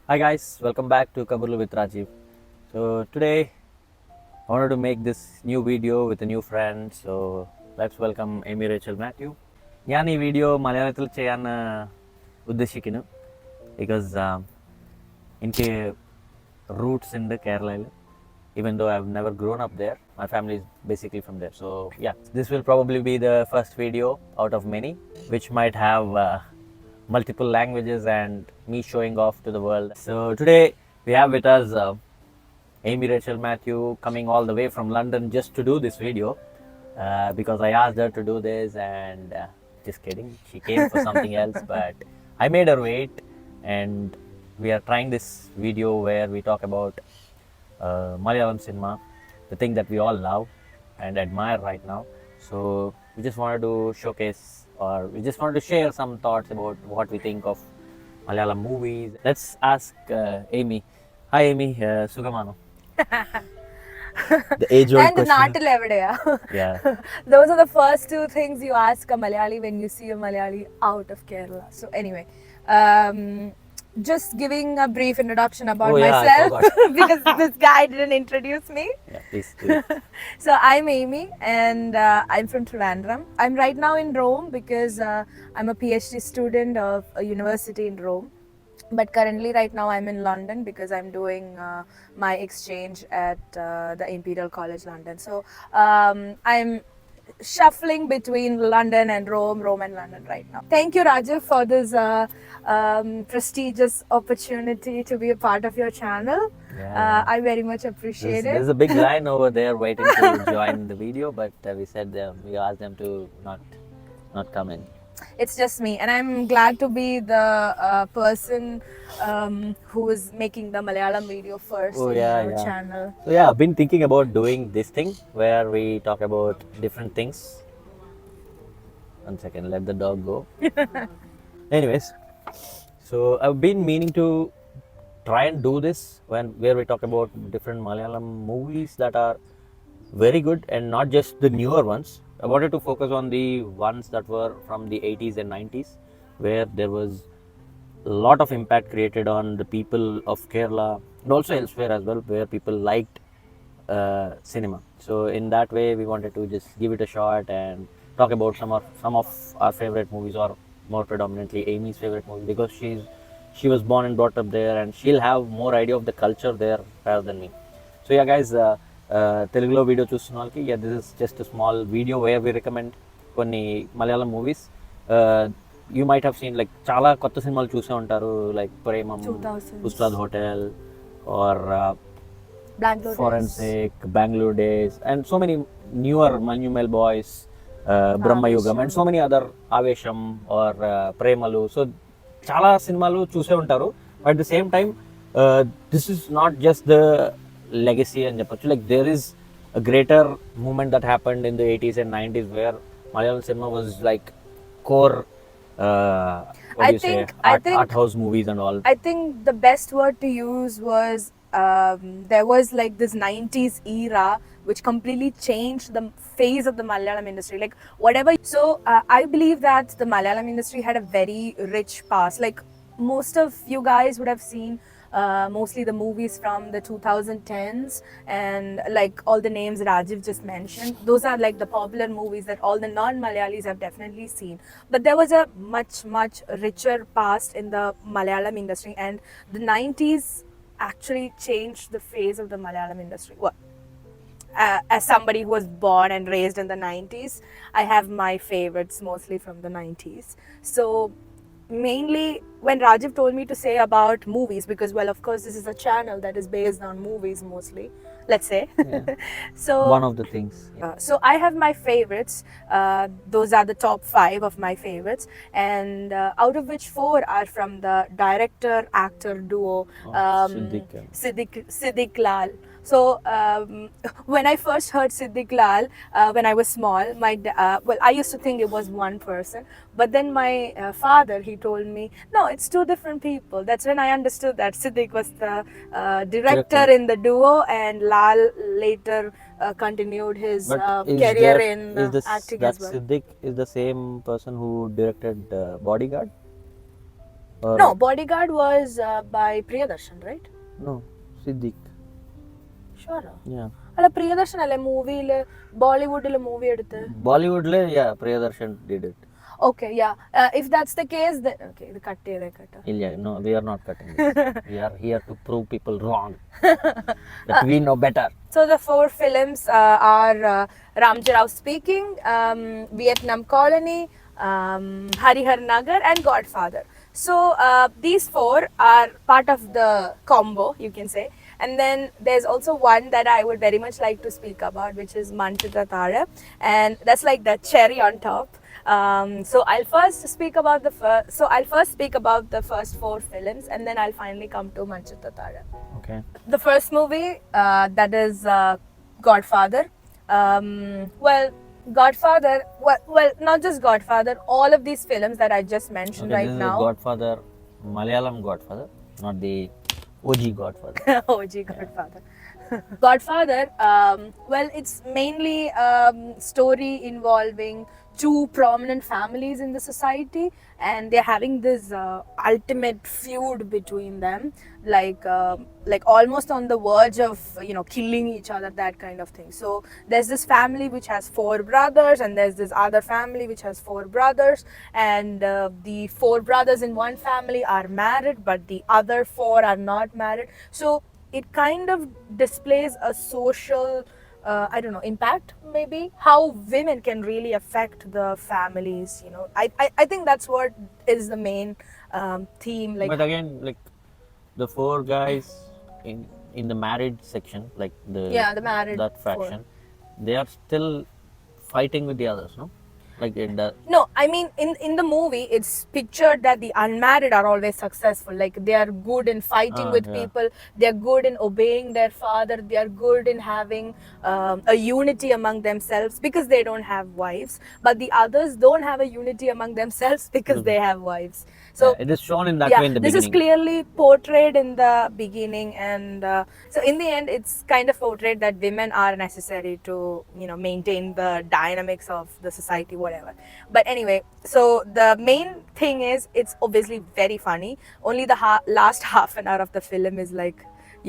Hi guys, welcome back to Kaburlu with Rajiv. So today I wanted to make this new video with a new friend. So let's welcome Aimee Rachel Matthew. ഞാൻ ഈ video മലയാളത്തിൽ ചെയ്യാൻ ഉദ്ദേശിക്കുന്നു because എനിക്ക് roots ഉണ്ട് കേരളയിൽ. Even though I've never grown up there, my family is basically from there. So yeah, this will probably be the first video out of many, which might have multiple languages and me showing off to the world. So today we have with us Aimee Rachel Matthew coming all the way from London just to do this video because I asked her to do this and just kidding, she came for something else, but I made her wait and we are trying this video where we talk about Malayalam cinema, the thing that we all love and admire right now. So we just wanted to showcase or we just wanted to share some thoughts about what we think of Malayalam movies. Let's ask Aimee. Hi Aimee, Sugamano. The age-old And question. നാട്ടിൽ എവിടെയാ? Yeah. Those are the first two things you ask a Malayali when you see a Malayali out of Kerala. So anyway, just giving a brief introduction about Oh, yeah, I myself forgot. because this guy didn't introduce me. Yeah, please do it. So I'm Aimee and I'm from Trivandrum. I'm right now in Rome because I'm a PhD student of a university in Rome. But currently right now I'm in London because I'm doing my exchange at the Imperial College London. So I'm shuffling between London and Rome and London right now. Thank you, Rajiv, for this prestigious opportunity to be a part of your channel. Yeah. I very much appreciate it. There's a big line over there waiting to join the video, but we said we asked them to not come in. It's just me, and I'm glad to be the person who is making the Malayalam video first Oh, in yeah, your yeah. channel. So yeah, I've been thinking about doing this thing where we talk about different things. One second, let the dog go. Anyways, so I've been meaning to try and do this where we talk about different Malayalam movies that are very good and not just the newer ones. I wanted to focus on the ones that were from the 80s and 90s where there was a lot of impact created on the people of Kerala and also elsewhere as well, where people liked cinema. So in that way, we wanted to just give it a shot and talk about some of our favorite movies, or more predominantly Amy's favorite movie, because she was born and brought up there, and she'll have more idea of the culture there rather than me. So yeah, guys, Telugulo video చూస్తున్న వాళ్ళకి, yeah, this is just a small video where we recommend కొన్ని Malayalam movies. You might have seen like చాలా కొత్త సినిమాలు చూసే ఉంటారు, like Premam, 2000s. Ustad hotel, or Bangalore days. Forensic, Bangalore Days, and so many newer Manuel Boys, Brahmayugam, and so many other Avesham or Premalu. So చాలా సినిమాలు చూసే ఉంటారు. But at the same time, this is not just the legacy అని చెప్పొచ్చు. Like there is a greater movement that happened in the 80s and 90s where Malayalam cinema was like core what I do you say, think- art house movies and all. I think the best word to use was there was like this 90s era which completely changed the face of the Malayalam industry. Like whatever. So I believe that the Malayalam industry had a very rich past. Like most of you guys would have seen mostly the movies from the 2010s, and like all the names Rajiv just mentioned, those are like the popular movies that all the non-Malayalis have definitely seen. But there was a much richer past in the Malayalam industry, and the 90s actually changed the face of the Malayalam industry. What? As somebody who was born and raised in the 90s, I have my favorites mostly from the 90s. So mainly when Rajiv told me to say about movies, because well, of course, this is a channel that is based on movies mostly, let's say. Yeah. So One of the things. so I have my favorites. Those are the top 5 of my favorites, and out of which 4 are from the director-actor duo Siddiq Lal. So when I first heard Siddiq Lal when I was small, well, I used to think it was one person, but then my father, he told me, no, it's 2 different people. That's when I understood that Siddiq was the director in the duo, and Lal later continued his career in acting that as well. Siddiq is the same person who directed Bodyguard? Or No, Bodyguard was by Priyadarshan, right? no, Siddiq. Sure. Yeah. അല്ല പ്രിയദർശൻ അല്ലേ മൂവിയില് ബോളിവുഡില് movie എടുത്ത് Bollywood le, yeah, Priyadarshan did it. Okay yeah if that's the case okay ഇത് cut ചെയ്തേക്കട്ടോ Yeah, no, we are not cutting this. We are here to prove people wrong. That we know better. So the four films are Ramji Rao Speaking, Vietnam Colony, Harihar Nagar, and Godfather. So these four are part of the combo, you can say. And then there's also one that I would very much like to speak about, which is Manchita Tara, and that's like the cherry on top. So I'll first speak about the first four films, and then I'll finally come to Manchita Tara. Okay. The first movie that is Godfather. Godfather. Well, not just Godfather. All of these films that I just mentioned Okay, right this now. is Godfather, Malayalam Godfather, not the OG Godfather. OG Godfather. Godfather, well, it's mainly story involving two prominent families in the society, and they're having this ultimate feud between them, like almost on the verge of killing each other, that kind of thing. So there's this family which has four brothers, and there's this other family which has four brothers, and the four brothers in one family are married, but the other four are not married. So it kind of displays a social impact, maybe how women can really affect the families. I think that's what is the main theme, like. But again, like the four guys in the married section, like The married that four. faction, they are still fighting with the others, no? Like it does. No, I mean in the movie it's pictured that the unmarried are always successful. Like they are good in fighting with Yeah. people, they are good in obeying their father, they are good in having a unity among themselves because they don't have wives. But the others don't have a unity among themselves because they have wives. So Yeah, it is shown in that way in the this beginning. is clearly portrayed in the beginning, and so in the end it's kind of portrayed that women are necessary to maintain the dynamics of the society, whatever. But anyway, so the main thing is it's obviously very funny. Only the last half an hour of the film is like,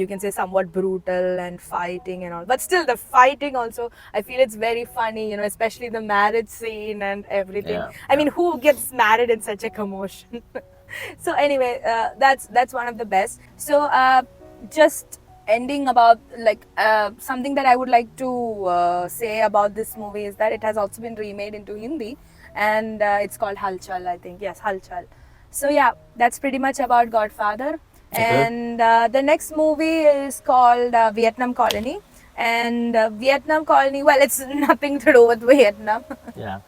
you can say, somewhat brutal and fighting and all, but still the fighting also, I feel it's very funny, especially the marriage scene and everything. Yeah, I mean, who gets married in such a commotion? So anyway, that's one of the best. So just ending about something that I would like to say about this movie is that it has also been remade into Hindi, and it's called Halchal, I think. Yes, Halchal. So yeah, that's pretty much about Godfather. Okay. And the next movie is called Vietnam Colony. And Vietnam Colony, well, it's nothing to do with Vietnam. Yeah.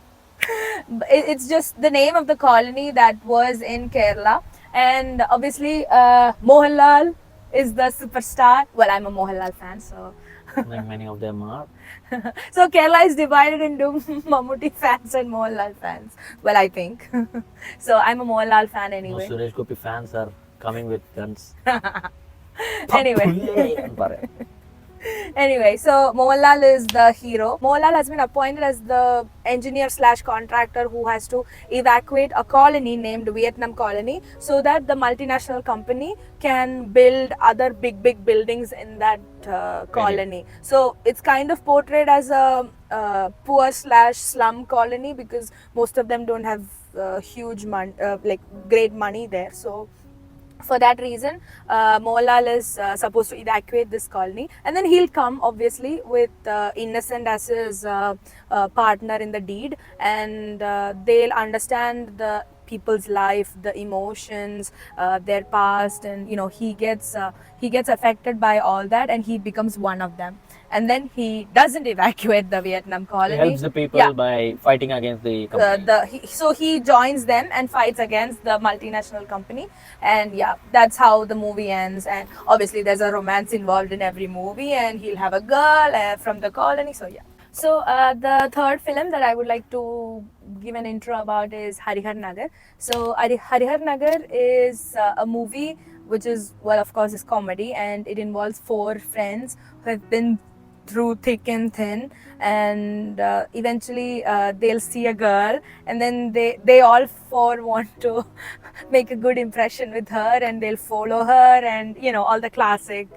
It's just the name of the colony that was in Kerala. And obviously, Mohanlal is the superstar. Well, I'm a Mohanlal fan, so. Like many of them are. So Kerala is divided into Mammootty fans and Mohanlal fans. Well, I think. So I'm a Mohanlal fan No, anyway. Suresh Gopi fans are coming with guns. Anyway. Paraya. Anyway, so Mohanlal is the hero. Mohanlal has been appointed as the engineer/contractor who has to evacuate a colony named Vietnam Colony so that the multinational company can build other big buildings in that colony. So it's kind of portrayed as a poor/slum colony because most of them don't have huge great money there. So for that reason, Mohanlal is supposed to evacuate this colony, and then he'll come obviously with Innocent as his partner in the deed, and they'll understand the people's life, the emotions, their past, and he gets affected by all that, and he becomes one of them. And then he doesn't evacuate the Vietnam He colony. helps the people Yeah. by fighting against the company. So he joins them and fights against the multinational company, and yeah, that's how the movie ends. And obviously there's a romance involved in every movie, and he'll have a girl from the colony. So yeah. So the third film that I would like to give an intro about is Harihar Nagar. So Harihar Nagar is a movie which is, well, of course, is comedy, and it involves four friends who have been through thick and thin, and eventually they'll see a girl, and then they all four want to make a good impression with her, and they'll follow her, and you know, all the classic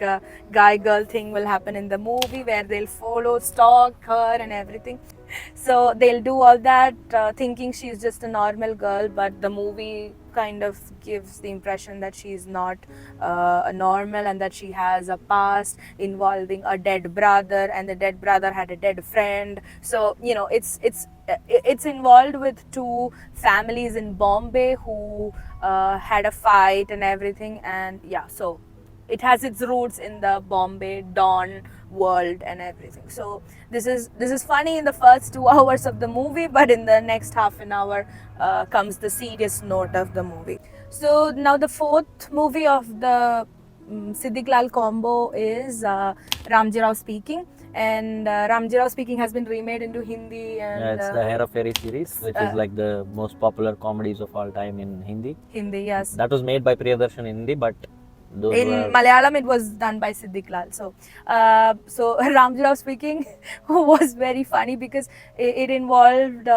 guy girl thing will happen in the movie where they'll follow, stalk her and everything. So they'll do all that thinking she's just a normal girl, but the movie kind of gives the impression that she's not a normal, and that she has a past involving a dead brother, and the dead brother had a dead friend. So you know, it's involved with two families in Bombay who had a fight and everything, and yeah, so it has its roots in the Bombay Dawn world and everything. So this is funny in the first 2 hours of the movie, but in the next half an hour comes the serious note of the movie. So now the fourth movie of the Siddiq Lal combo is Ramji Rao Speaking, and Ramji Rao Speaking has been remade into Hindi, and Yeah, it's the Hera Fairy series, which is like the most popular comedies of all time in Hindi. Hindi, yes. That was made by Priyadarshan in Hindi, but those In were Malayalam, it was done by Siddiq Lal. So Ramji Rao Speaking was very funny because it involved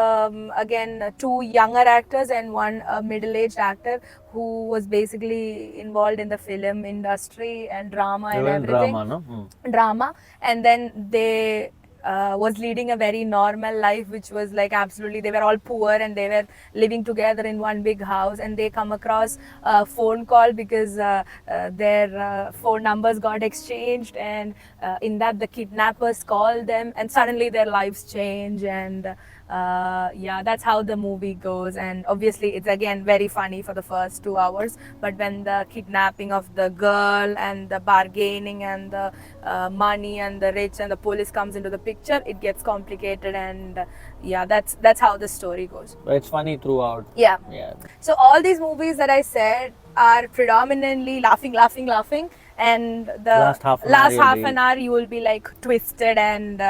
again two younger actors and one middle-aged actor who was basically involved in the film industry and drama and even everything. drama, no? Drama, and then they was leading a very normal life, which was like absolutely, they were all poor and they were living together in one big house, and they come across a phone call because their phone numbers got exchanged, and in that the kidnappers call them, and suddenly their lives change, and yeah, that's how the movie goes. And obviously it's again very funny for the first 2 hours, but when the kidnapping of the girl and the bargaining and the money and the rich and the police comes into the picture, it gets complicated, and yeah, that's how the story goes. But it's funny throughout. Yeah. Yeah. So all these movies that I said are predominantly laughing, and the Last half an hour you will be like twisted and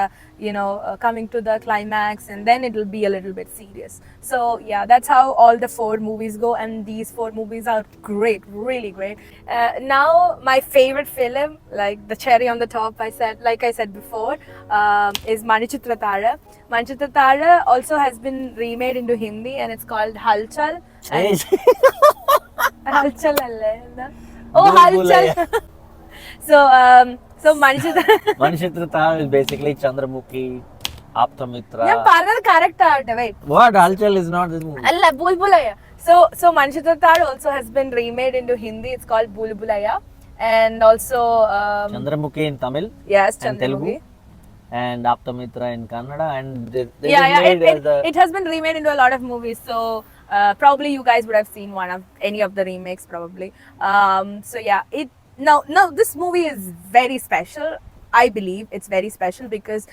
coming to the climax, and then it will be a little bit serious. So yeah, that's how all the four movies go, and these four movies are great, really great. Now my favorite film, like the cherry on the top, I said before, is Manichitra Tara. Manichitra Tara also has been remade into Hindi, and it's called Halchal. And Halchal alle. Oh, Halchal. So Manishitra Tal is basically Chandramukhi, Aptamitra. Yeah, partner correct. Wait. What? Halchal is not this movie. Allah, Bhul Bhulaiya. So Manishitra Tal also has been remade into Hindi. It's called Bhul Bhulaiya, and also Chandramukhi in Tamil. Yes, and Chandramukhi. Telugu. And Aptamitra in Kannada, and they it has been remade into a lot of movies. So probably you guys would have seen any of the remakes, probably. So yeah, now this movie is very special. I believe it's very special because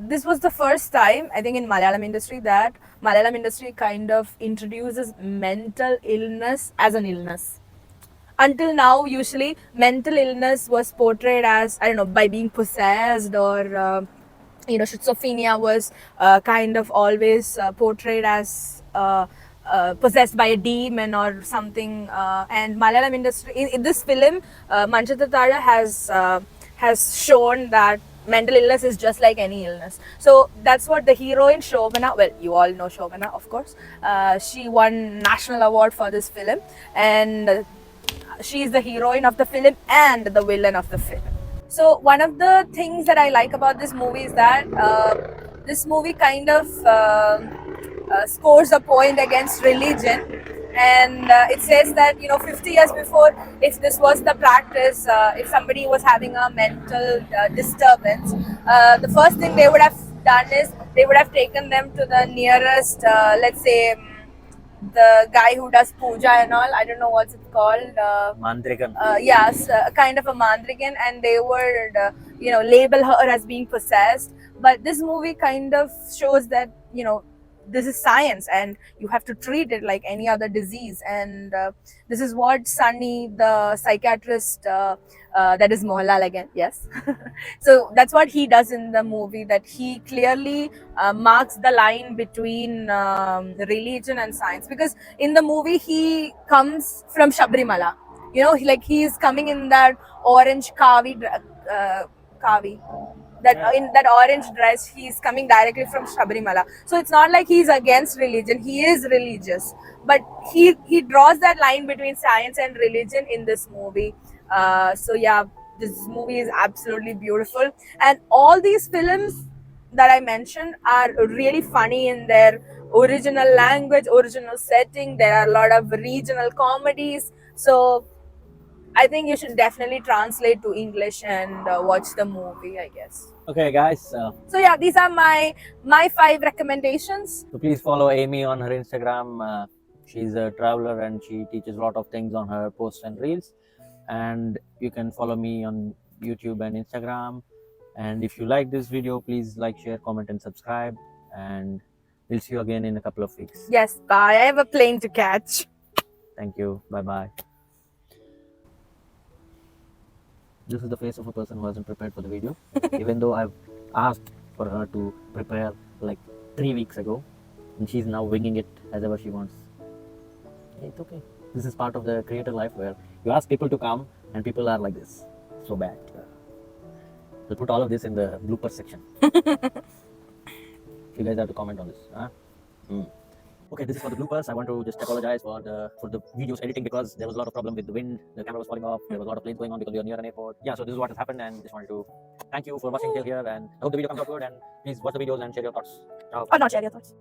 this was the first time, I think, in Malayalam industry that Malayalam industry kind of introduces mental illness as an illness. Until now, usually mental illness was portrayed as, I don't know, by being possessed, or schizophrenia was kind of always portrayed as possessed by a demon or something. And Malayalam industry, in this film, Manchita Tara has shown that mental illness is just like any illness. So that's what the heroine Shobana, well, you all know Shobana, of course. She won national award for this film, and she is the heroine of the film and the villain of the film. So one of the things that I like about this movie is that this movie kind of scores a point against religion, and it says that 50 years before, if this was the practice, if somebody was having a mental disturbance, the first thing they would have done is they would have taken them to the nearest, let's say, the guy who does puja and all, I don't know what's it called. Mantrikan. Yes, kind of a mandrikan, and they would, label her as being possessed. But this movie kind of shows that, this is science and you have to treat it like any other disease. And this is what Sunny, the psychiatrist, that is Mohanlal again, yes. So that's what he does in the movie, that he clearly marks the line between religion and science, because in the movie he comes from Shabrimala, he is coming in that orange kavi that in that orange dress, he's coming directly from Shabarimala. So it's not like he's against religion. He is religious, but he draws that line between science and religion in this movie. So yeah, this movie is absolutely beautiful, and all these films that I mentioned are really funny in their original language, original setting. There are a lot of regional comedies. So I think you should definitely translate to English and watch the movie, I guess. Okay, guys. So yeah, these are my 5 recommendations. So please follow Aimee on her Instagram. She's a traveler and she teaches a lot of things on her posts and reels. And you can follow me on YouTube and Instagram. And if you like this video, please like, share, comment, and subscribe. And we'll see you again in a couple of weeks. Yes, bye. I have a plane to catch. Thank you. Bye bye. This is the face of a person who hasn't prepared for the video. Even though I've asked for her to prepare like 3 weeks ago, and she's now winging it as ever she wants. It's okay. This is part of the creator life where you ask people to come and people are like this. So bad. We'll put all of this in the blooper section. You guys have to comment on this. Huh? Okay, this is for the bloopers. I want to just apologize for the videos editing because there was a lot of problem with the wind. The camera was falling off. There was a lot of planes going on because we are near an airport. Yeah, so this is what has happened, and just wanted to thank you for watching till here. And I hope the video comes out good. And please watch the videos and share your thoughts. Ciao. Or not share your thoughts.